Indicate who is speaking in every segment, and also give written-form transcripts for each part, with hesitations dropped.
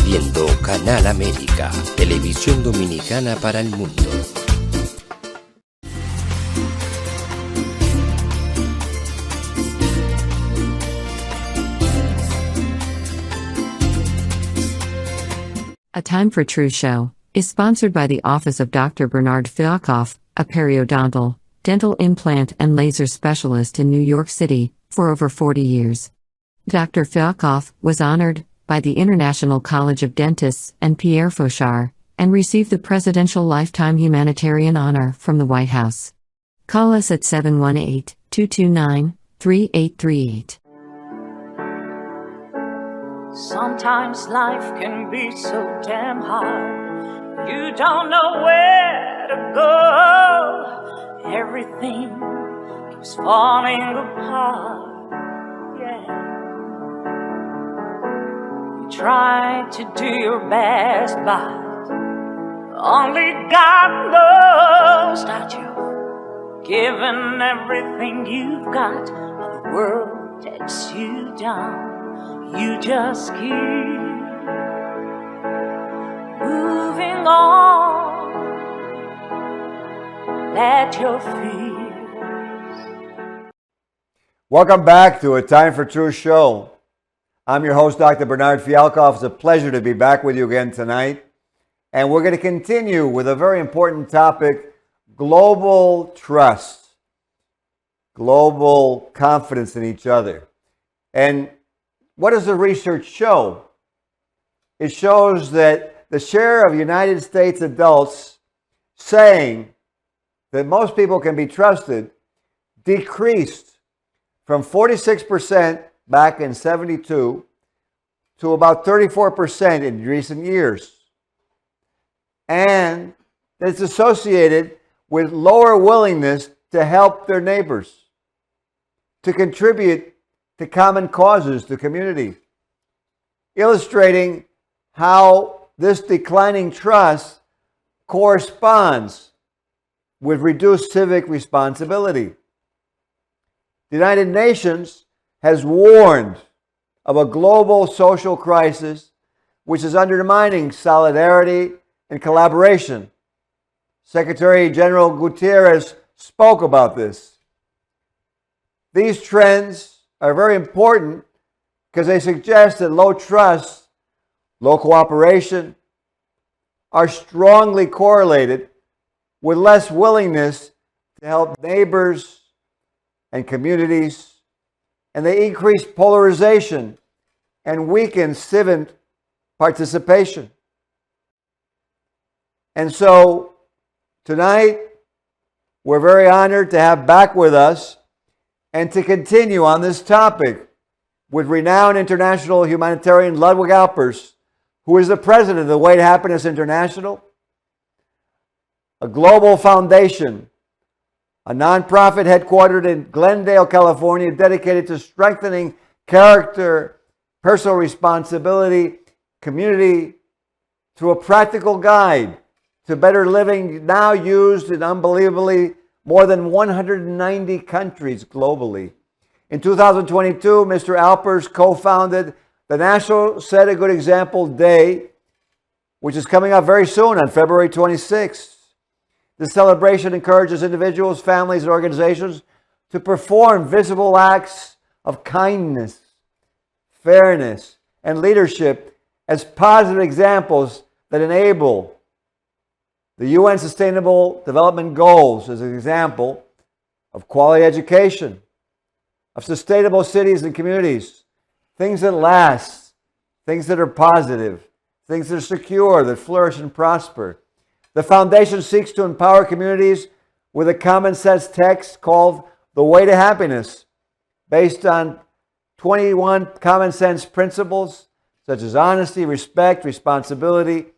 Speaker 1: viendo Canal América, televisión dominicana para el mundo.
Speaker 2: A Time for Truth show is sponsored by the Office of Dr. Bernard Fialkoff, a periodontal, dental implant and laser specialist in New York City, for over 40 years. Dr. Fialkoff was honored by the International College of Dentists and Pierre Fauchard, and received the Presidential Lifetime Humanitarian Honor from the White House. Call us at 718-229-3838.
Speaker 3: Sometimes life can be so damn hard. You don't know where to go. Everything keeps falling apart. Yeah. You try to do your best, but only God knows that you've given everything you've got, but the world takes you down. You just keep moving on. Let your fears.
Speaker 4: Welcome back to A Time for Truth show. I'm your host, Dr. Bernard Fialkoff. It's a pleasure to be back with you again tonight. And we're going to continue with a very important topic, global trust, global confidence in each other. And what does the research show? It shows that the share of United States adults saying that most people can be trusted decreased from 46% back in 72 to about 34% in recent years. And it's associated with lower willingness to help their neighbors, to contribute to common causes, to community, illustrating how this declining trust corresponds with reduced civic responsibility. The United Nations has warned of a global social crisis which is undermining solidarity and collaboration. Secretary General Guterres spoke about this. These trends are very important because they suggest that low trust, low cooperation are strongly correlated with less willingness to help neighbors and communities, and they increase polarization and weaken civic participation. And so tonight, we're very honored to have back with us and to continue on this topic with renowned international humanitarian Ludwig Alpers, who is the president of the Way to Happiness International, a global foundation, a nonprofit headquartered in Glendale, California, dedicated to strengthening character, personal responsibility, community, through a practical guide to better living, now used in unbelievably more than 190 countries globally. In 2022, Mr. Alpers co-founded the National Set a Good Example Day, which is coming up very soon on February 26th. This celebration encourages individuals, families, and organizations to perform visible acts of kindness, fairness, and leadership as positive examples that enable the UN Sustainable Development Goals as an example of quality education, of sustainable cities and communities, things that last, things that are positive, things that are secure, that flourish and prosper. The foundation seeks to empower communities with a common sense text called The Way to Happiness, based on 21 common sense principles such as honesty, respect, responsibility.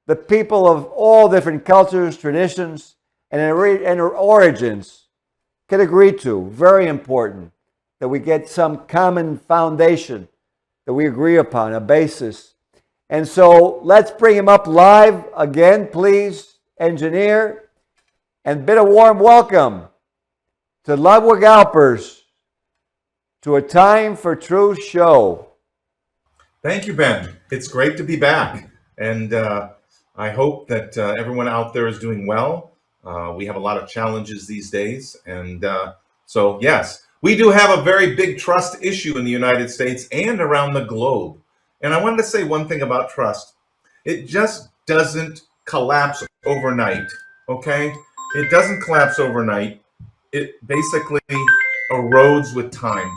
Speaker 4: The people of all different cultures, traditions, and origins can agree to. Very important that we get some common foundation that we agree upon, a basis. And so let's bring him up live again, please, engineer, and bid a warm welcome to Ludwig Alpers to A Time for Truth show.
Speaker 5: Thank you, Ben. It's great to be back. And I hope that everyone out there is doing well. We have a lot of challenges these days. And so, yes, we do have a very big trust issue in the United States and around the globe. And I wanted to say one thing about trust. It just doesn't collapse overnight, okay? It doesn't collapse overnight. It basically erodes with time.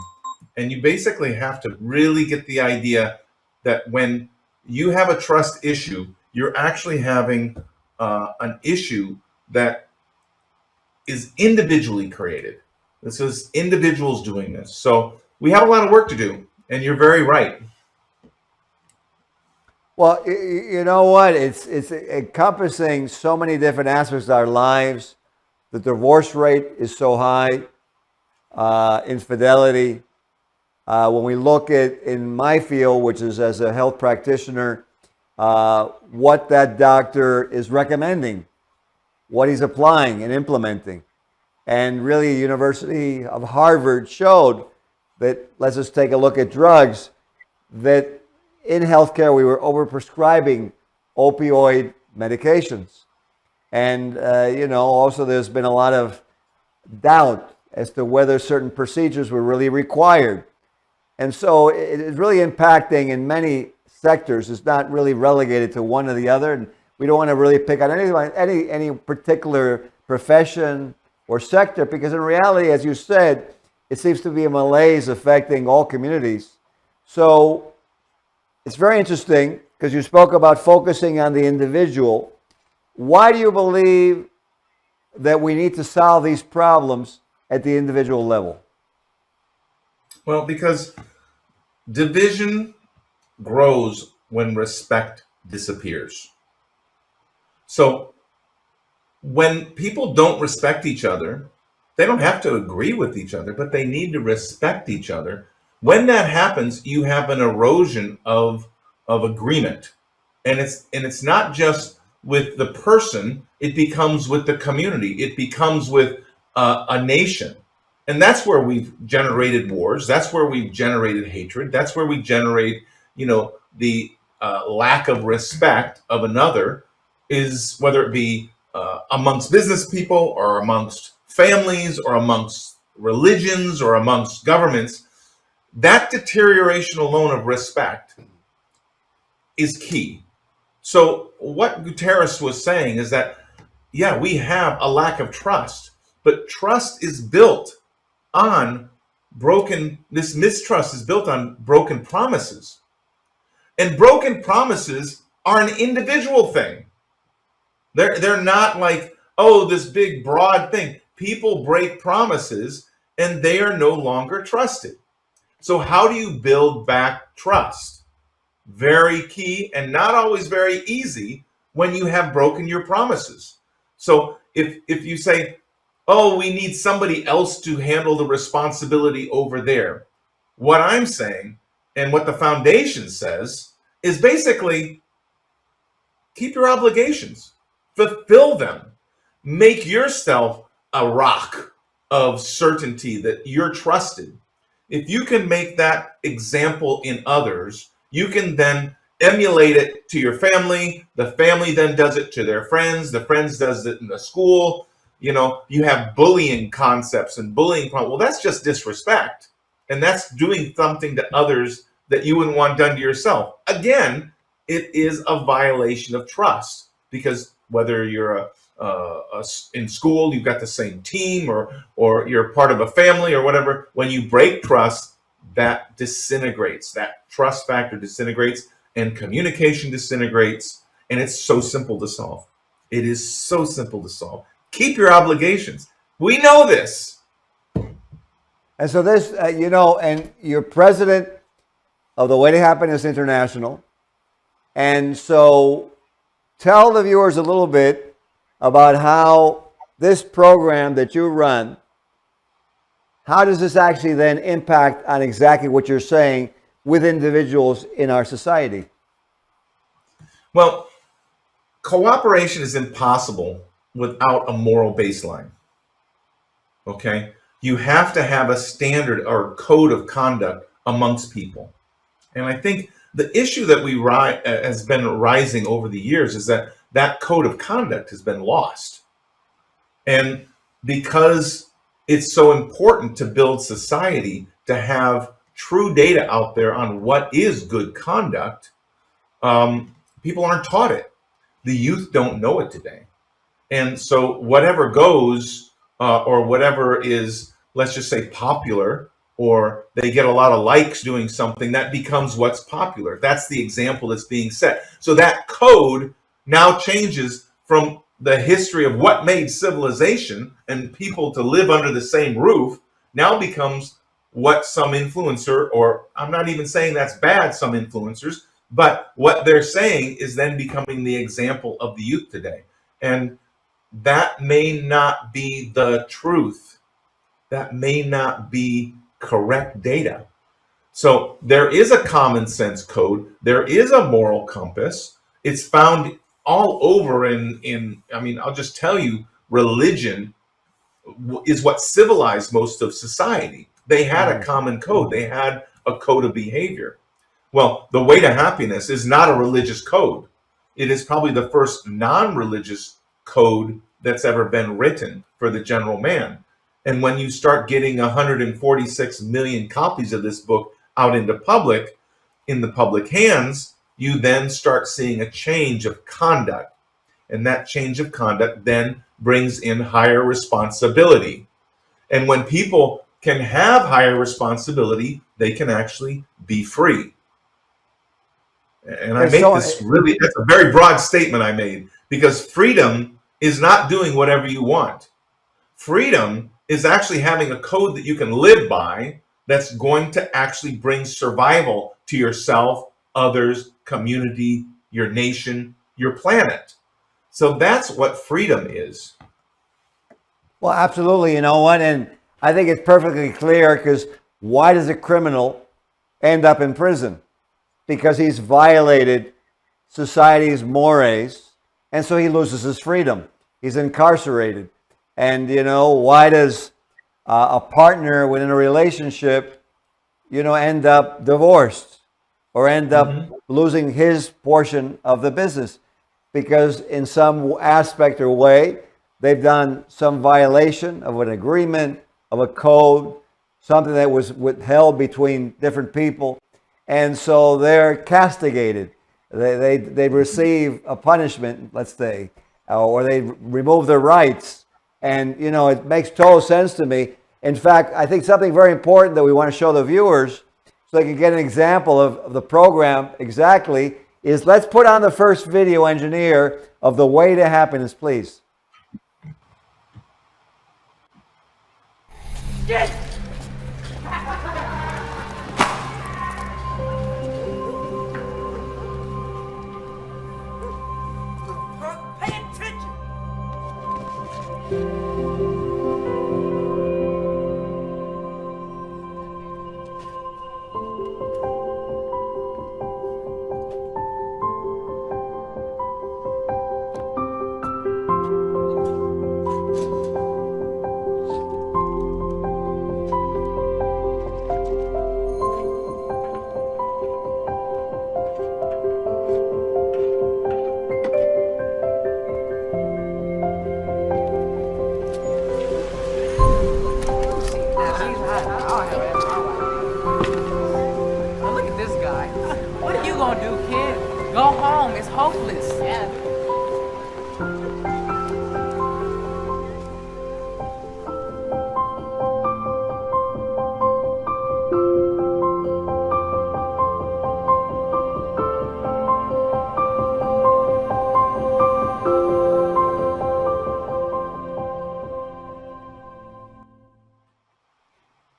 Speaker 5: And you basically have to really get the idea that when you have a trust issue, you're actually having an issue that is individually created. This is individuals doing this. So we have a lot of work to do, and you're very right.
Speaker 4: Well, you know what? It's encompassing so many different aspects of our lives. The divorce rate is so high, infidelity. When we look at, in my field, which is as a health practitioner, what that doctor is recommending, what he's applying and implementing. And really, University of Harvard showed that, let's just take a look at drugs, that in healthcare we were overprescribing opioid medications. And, also there's been a lot of doubt as to whether certain procedures were really required. And so it is really impacting in many sectors. It's not really relegated to one or the other. And we don't want to really pick on any particular profession or sector, because in reality, as you said, it seems to be a malaise affecting all communities. So it's very interesting because you spoke about focusing on the individual. Why do you believe that we need to solve these problems at the individual level?
Speaker 5: Well, because division grows when respect disappears. So when people don't respect each other, they don't have to agree with each other, but they need to respect each other. When that happens, you have an erosion of agreement. And it's not just with the person, it becomes with the community, it becomes with a nation. And that's where we've generated wars. That's where we've generated hatred. That's where we generate, the lack of respect of another, is whether it be amongst business people or amongst families or amongst religions or amongst governments. That deterioration alone of respect is key. So what Guterres was saying is that, yeah, we have a lack of trust, but trust is built on this mistrust is built on broken promises. And broken promises are an individual thing. They're not like, oh, this big broad thing. People break promises and they are no longer trusted. So how do you build back trust? Very key and not always very easy when you have broken your promises. So if you say, oh, we need somebody else to handle the responsibility over there. What I'm saying, and what the foundation says, is basically keep your obligations, fulfill them, make yourself a rock of certainty that you're trusted. If you can make that example in others, you can then emulate it to your family. The family then does it to their friends. The friends does it in the school. You have bullying concepts and bullying. Well, that's just disrespect. And that's doing something to others that you wouldn't want done to yourself. Again, it is a violation of trust, because whether you're in school, you've got the same team, or you're part of a family or whatever, when you break trust, that disintegrates. That trust factor disintegrates and communication disintegrates. And it's so simple to solve. It is so simple to solve. Keep your obligations. We know this.
Speaker 4: And so this, and you're president of the Waiting Happiness International. And so tell the viewers a little bit about how this program that you run, how does this actually then impact on exactly what you're saying with individuals in our society?
Speaker 5: Well, cooperation is impossible without a moral baseline. Okay? You have to have a standard or code of conduct amongst people. And I think the issue that has been rising over the years is that that code of conduct has been lost. And because it's so important to build society, to have true data out there on what is good conduct, people aren't taught it. The youth don't know it today. And so whatever goes, or whatever is, let's just say, popular, or they get a lot of likes doing something, that becomes what's popular. That's the example that's being set. So that code now changes from the history of what made civilization and people to live under the same roof, now becomes what some influencer, or I'm not even saying that's bad, some influencers, but what they're saying is then becoming the example of the youth today. And that may not be the truth. That may not be correct data. So there is a common sense code. There is a moral compass. It's found all over in I mean, I'll just tell you, religion is what civilized most of society. They had a common code. They had a code of behavior. Well, the way to happiness is not a religious code. It is probably the first non-religious code that's ever been written for the general man. And when you start getting 146 million copies of this book out into public, in the public hands, you then start seeing a change of conduct. And that change of conduct then brings in higher responsibility. And when people can have higher responsibility, they can actually be free. And I make this really, that's a very broad statement I made, because freedom is not doing whatever you want. Freedom is actually having a code that you can live by that's going to actually bring survival to yourself, others, community, your nation, your planet. So that's what freedom is.
Speaker 4: Well, absolutely. You know what? And I think it's perfectly clear, because why does a criminal end up in prison? Because he's violated society's mores, and so he loses his freedom. He's incarcerated. And, you know, why does a partner within a relationship, you know, end up divorced or end up losing his portion of the business? Because in some aspect or way, they've done some violation of an agreement, of a code, something that was withheld between different people. And so they're castigated. They receive a punishment, let's say, or they remove their rights. And, you know, it makes total sense to me. In fact, I think something very important that we want to show the viewers, so they can get an example of the program exactly, is let's put on the first video, engineer, of the way to happiness, please.
Speaker 3: Yes! Pay attention!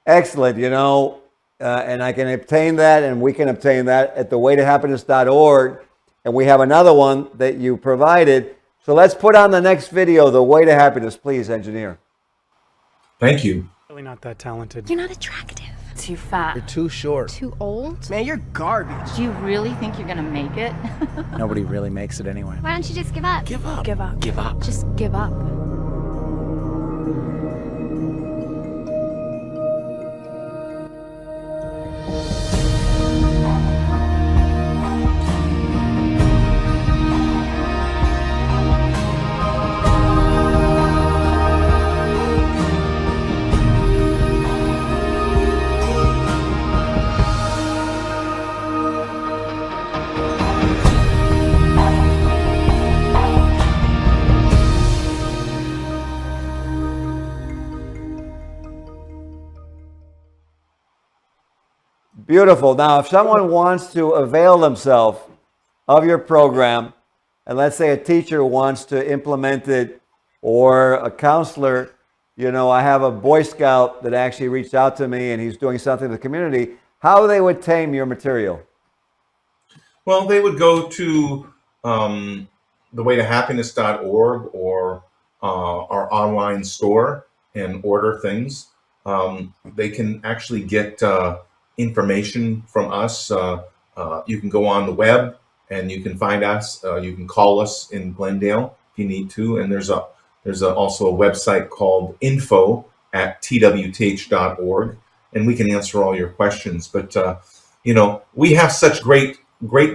Speaker 4: Excellent, you know, and I can obtain that, and we can obtain that at thewaytohappiness.org. And we have another one that you provided. So let's put on the next video, The Way to Happiness, please, engineer.
Speaker 5: Thank you.
Speaker 6: Really not that talented.
Speaker 7: You're not attractive.
Speaker 8: Too fat.
Speaker 9: You're too short.
Speaker 7: Too old.
Speaker 9: Man, you're garbage.
Speaker 8: Do you really think you're gonna make it?
Speaker 9: Nobody really makes it anyway.
Speaker 7: Why don't you just give up?
Speaker 9: Give up.
Speaker 8: Give up.
Speaker 9: Give up.
Speaker 7: Just give up.
Speaker 4: Beautiful. Now, if someone wants to avail themselves of your program, and let's say a teacher wants to implement it, or a counselor, you know, I have a Boy Scout that actually reached out to me and he's doing something in the community, how they would tame your material?
Speaker 5: Well, they would go to thewaytohappiness.org or our online store and order things. They can actually get information from us. You can go on the web and you can find us. You can call us in Glendale if you need to. And there's also a website called info@twth.org, and we can answer all your questions. But you know, we have such great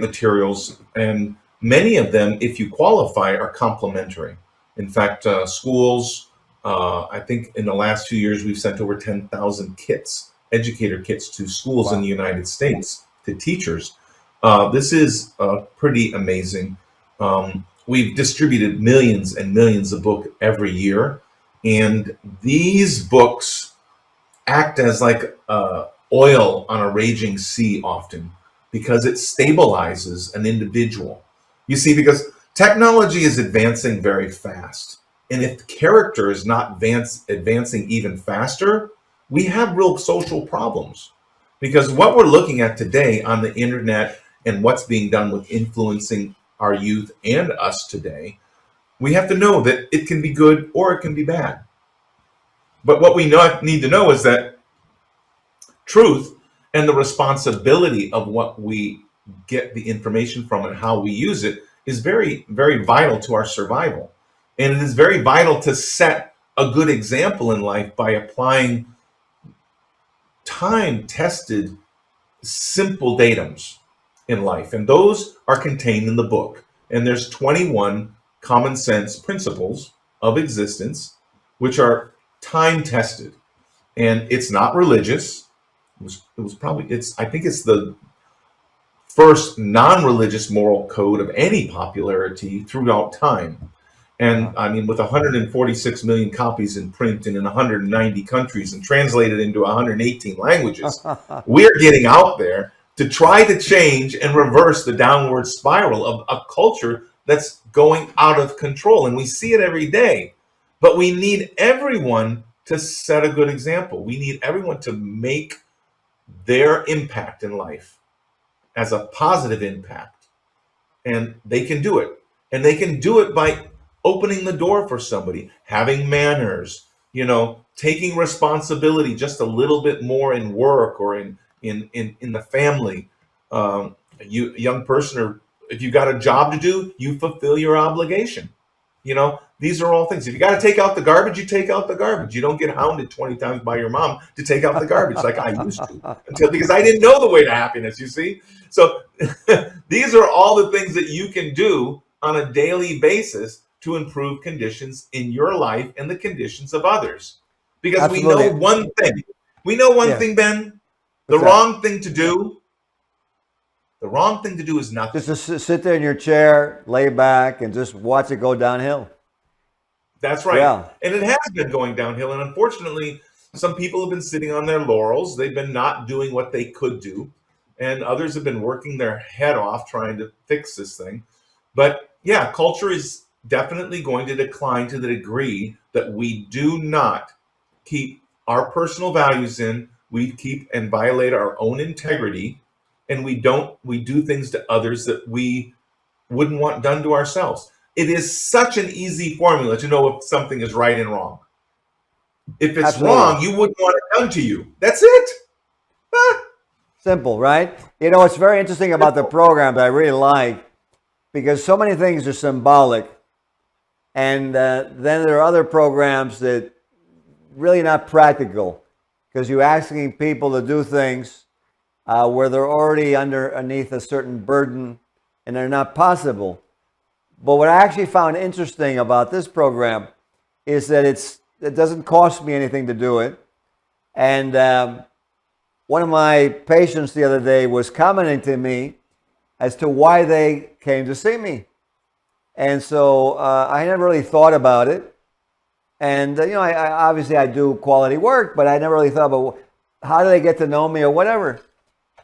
Speaker 5: materials, and many of them, if you qualify, are complimentary. In fact, schools, I think in the last 2 years, we've sent over 10,000 kits, educator kits, to schools in the United States, to teachers. This is pretty amazing. We've distributed millions and millions of books every year, and these books act as like oil on a raging sea often, because it stabilizes an individual. You see, because technology is advancing very fast, and if character is not advancing even faster, we have real social problems. Because what we're looking at today on the internet and what's being done with influencing our youth and us today, we have to know that it can be good or it can be bad. But what we need to know is that truth and the responsibility of what we get the information from and how we use it is very, very vital to our survival. And it is very vital to set a good example in life by applying time-tested, simple datums in life. And those are contained in the book. And there's 21 common sense principles of existence, which are time-tested. And it's not religious. I think it's the first non-religious moral code of any popularity throughout time. And I mean, with 146 million copies in print and in 190 countries and translated into 118 languages, we're getting out there to try to change and reverse the downward spiral of a culture that's going out of control. And we see it every day. But we need everyone to set a good example. We need everyone to make their impact in life as a positive impact. And they can do it. And they can do it by opening the door for somebody, having manners, you know, taking responsibility just a little bit more in work or in the family. You, a young person, or if you got a job to do, you fulfill your obligation. You know, these are all things. If you got to take out the garbage, you take out the garbage. You don't get hounded 20 times by your mom to take out the garbage like I used to, because I didn't know the way to happiness, you see? So these are all the things that you can do on a daily basis to improve conditions in your life and the conditions of others. Because
Speaker 4: Absolutely.
Speaker 5: we know one thing. We know one thing, Ben. The wrong thing to do is nothing.
Speaker 4: Just to sit there in your chair, lay back, and just watch it go downhill.
Speaker 5: That's right.
Speaker 4: Yeah.
Speaker 5: And it has been going downhill. And unfortunately, some people have been sitting on their laurels. They've been not doing what they could do. And others have been working their head off trying to fix this thing. But yeah, culture is definitely going to decline to the degree that we do not keep our personal values in, we keep and violate our own integrity, and we do things to others that we wouldn't want done to ourselves. It is such an easy formula to know if something is right and wrong. If it's wrong, you wouldn't want it done to you. That's it.
Speaker 4: Simple, right? You know, it's very interesting about the program that I really like, because so many things are symbolic. And then there are other programs that really not practical, because you're asking people to do things where they're already underneath a certain burden and they're not possible. But what I actually found interesting about this program is that it doesn't cost me anything to do it. And one of my patients the other day was commenting to me as to why they came to see me. And so I never really thought about it. And, you know, I obviously I do quality work, but I never really thought about how do they get to know me or whatever.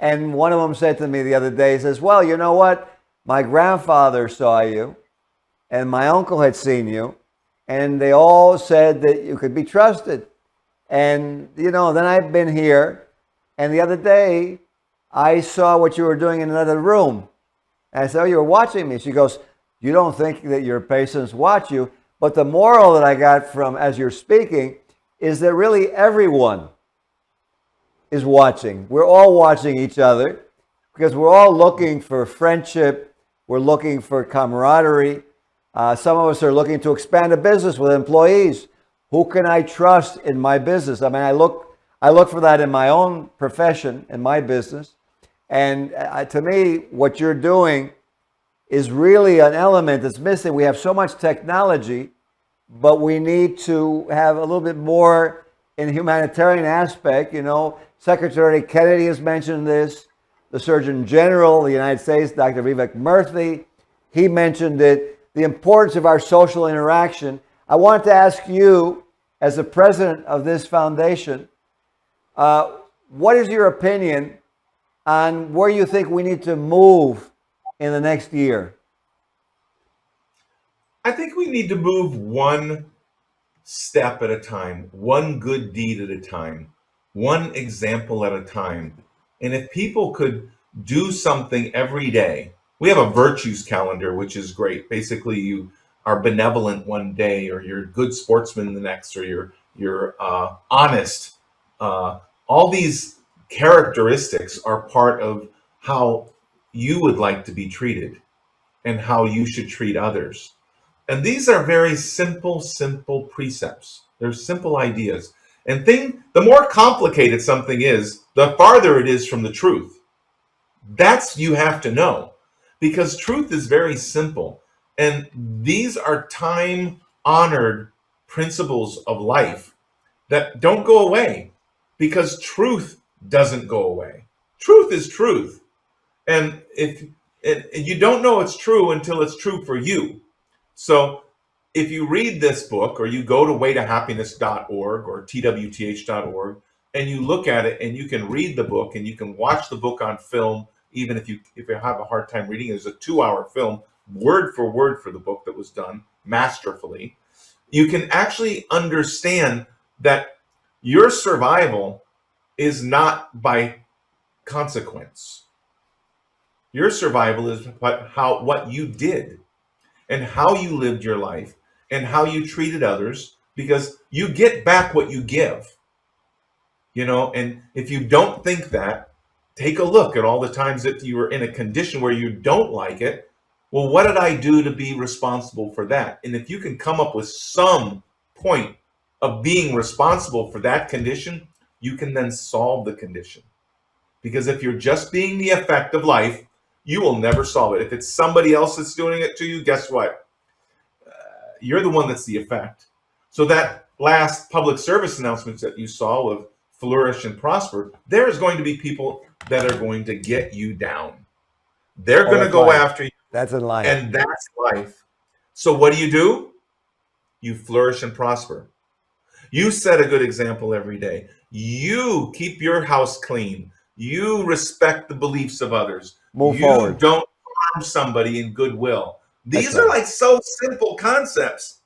Speaker 4: And one of them said to me the other day, he says, well, you know what? My grandfather saw you, and my uncle had seen you, and they all said that you could be trusted. And, you know, then I've been here, and the other day, I saw what you were doing in another room. And I said, oh, you were watching me. She goes, you don't think that your patients watch you. But the moral that I got from, as you're speaking, is that really everyone is watching. We're all watching each other because we're all looking for friendship. We're looking for camaraderie. Some of us are looking to expand a business with employees. Who can I trust in my business? I mean, I look for that in my own profession, in my business. And to me, what you're doing is really an element that's missing. We have so much technology, but we need to have a little bit more in the humanitarian aspect. You know, Secretary Kennedy has mentioned this. The Surgeon General of the United States, Dr. Vivek Murthy, he mentioned it, the importance of our social interaction. I wanted to ask you, as the president of this foundation, what is your opinion on where you think we need to move in the next year?
Speaker 5: I think we need to move one step at a time, one good deed at a time, one example at a time. And if people could do something every day, we have a virtues calendar, which is great. Basically, you are benevolent one day, or you're a good sportsman the next, or you're honest. All these characteristics are part of how you would like to be treated and how you should treat others. And these are very simple precepts. They're simple ideas. And the more complicated something is, the farther it is from the truth. That's you have to know, because truth is very simple. And these are time-honored principles of life that don't go away, because truth doesn't go away. Truth is truth. And you don't know it's true until it's true for you. So if you read this book, or you go to waytohappiness.org or twth.org, and you look at it, and you can read the book, and you can watch the book on film, even if you have a hard time reading it. There's a 2-hour film, word for word, for the book that was done masterfully. You can actually understand that your survival is not by consequence. Your survival is what you did, and how you lived your life, and how you treated others, because you get back what you give. You know, and if you don't think that, take a look at all the times that you were in a condition where you don't like it. Well, what did I do to be responsible for that? And if you can come up with some point of being responsible for that condition, you can then solve the condition. Because if you're just being the effect of life, you will never solve it. If it's somebody else that's doing it to you, guess what? You're the one that's the effect. So that last public service announcements that you saw of flourish and prosper, there is going to be people that are going to get you down. They're going to go after you.
Speaker 4: That's in life.
Speaker 5: And that's life. So what do? You flourish and prosper. You set a good example every day. You keep your house clean. You respect the beliefs of others.
Speaker 4: Move forward.
Speaker 5: You don't harm somebody in goodwill. These are like so simple concepts.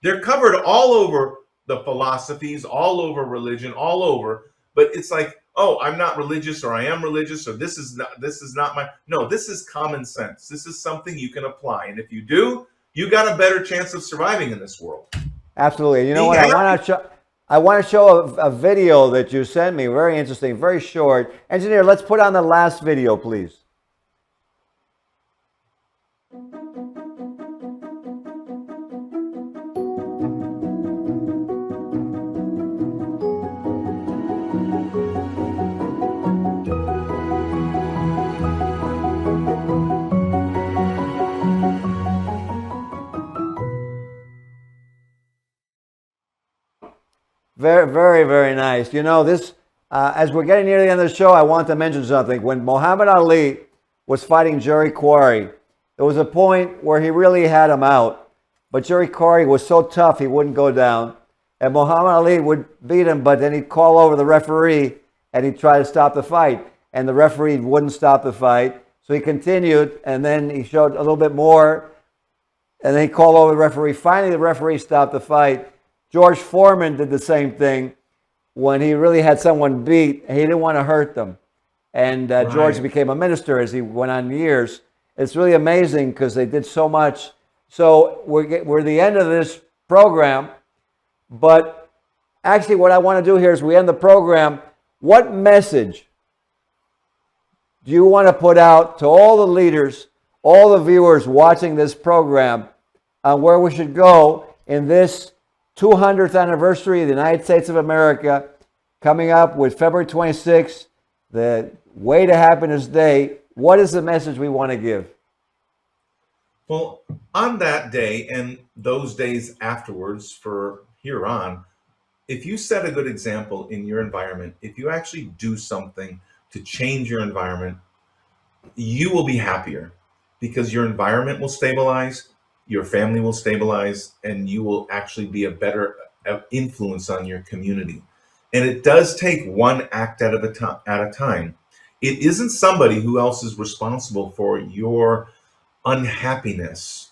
Speaker 5: They're covered all over the philosophies, all over religion, all over. But it's like, oh, I'm not religious, or I am religious, or this is not my. No, this is common sense. This is something you can apply. And if you do, you got a better chance of surviving in this world.
Speaker 4: Absolutely. You know what? I want to show a video that you sent me. Very interesting, very short. Engineer, let's put on the last video, please. Very, very, very nice. You know, this, as we're getting near the end of the show, I want to mention something. When Muhammad Ali was fighting Jerry Quarry, there was a point where he really had him out. But Jerry Quarry was so tough, he wouldn't go down. And Muhammad Ali would beat him, but then he'd call over the referee and he'd try to stop the fight. and the referee wouldn't stop the fight. So he continued, and then he showed a little bit more, and then he called over the referee. Finally, the referee stopped the fight. George Foreman did the same thing when he really had someone beat. He didn't want to hurt them. And George became a minister as he went on years. It's really amazing because they did so much. So we're at the end of this program, but actually what I want to do here is we end the program. What message do you want to put out to all the leaders, all the viewers watching this program on where we should go in this 200th anniversary of the United States of America, coming up with February 26th, the Way to Happiness Day? What is the message we want to give?
Speaker 5: Well, on that day and those days afterwards for here on, if you set a good example in your environment, if you actually do something to change your environment, you will be happier because your environment will stabilize, your family will stabilize, and you will actually be a better influence on your community. And it does take one act at a time. It isn't somebody who else is responsible for your unhappiness.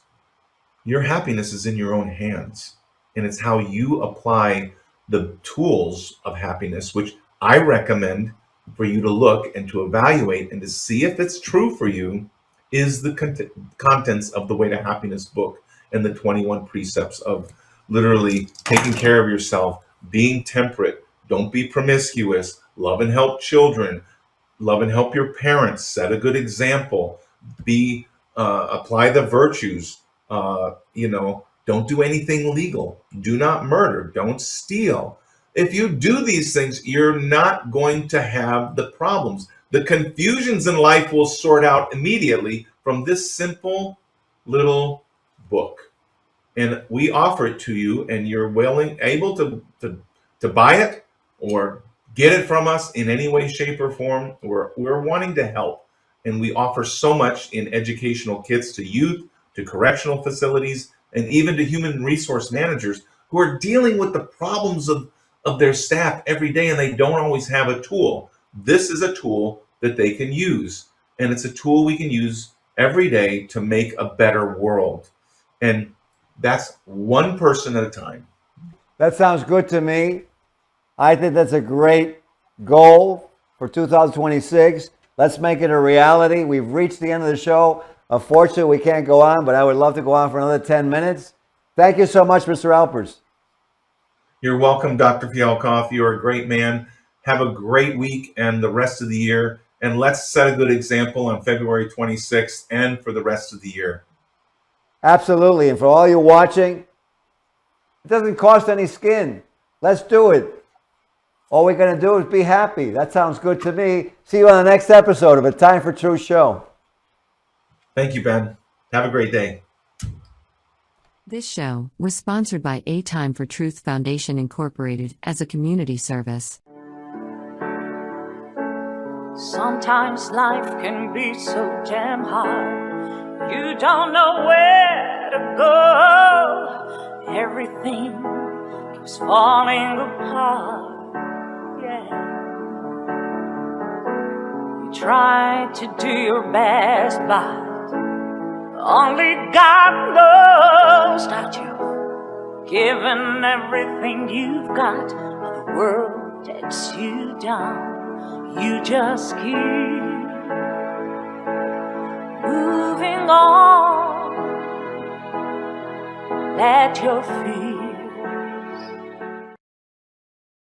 Speaker 5: Your happiness is in your own hands, and it's how you apply the tools of happiness, which I recommend for you to look and to evaluate and to see if it's true for you, is the contents of the Way to Happiness book and the 21 precepts of literally taking care of yourself, being temperate, don't be promiscuous, love and help children, love and help your parents, set a good example, apply the virtues, don't do anything illegal, do not murder, don't steal. If you do these things, you're not going to have the problems. The confusions in life will sort out immediately from this simple little book. And we offer it to you, and you're able to buy it or get it from us in any way, shape, or form. We're wanting to help. And we offer so much in educational kits to youth, to correctional facilities, and even to human resource managers who are dealing with the problems of their staff every day, and they don't always have a tool. This is a tool that they can use, and it's a tool we can use every day to make a better world. And that's one person at a time.
Speaker 4: That sounds good to me. I think that's a great goal for 2026. Let's make it a reality. We've reached the end of the show. Unfortunately, we can't go on, but I would love to go on for another 10 minutes. Thank you so much, Mr. Alpers.
Speaker 5: You're welcome, Dr. Fialkoff. You're a great man. Have a great week and the rest of the year. And let's set a good example on February 26th and for the rest of the year.
Speaker 4: Absolutely. And for all you watching, it doesn't cost any skin. Let's do it. All we're going to do is be happy. That sounds good to me. See you on the next episode of A Time for Truth show.
Speaker 5: Thank you, Ben. Have a great day.
Speaker 2: This show was sponsored by Atimefortruthfoundation Incorporated as a community service.
Speaker 3: Sometimes life can be so damn hard. You don't know where to go. Everything keeps falling apart. Yeah. You try to do your best, but only God knows that you've given everything you've got, but the world takes you down. You just keep moving on. Let your feet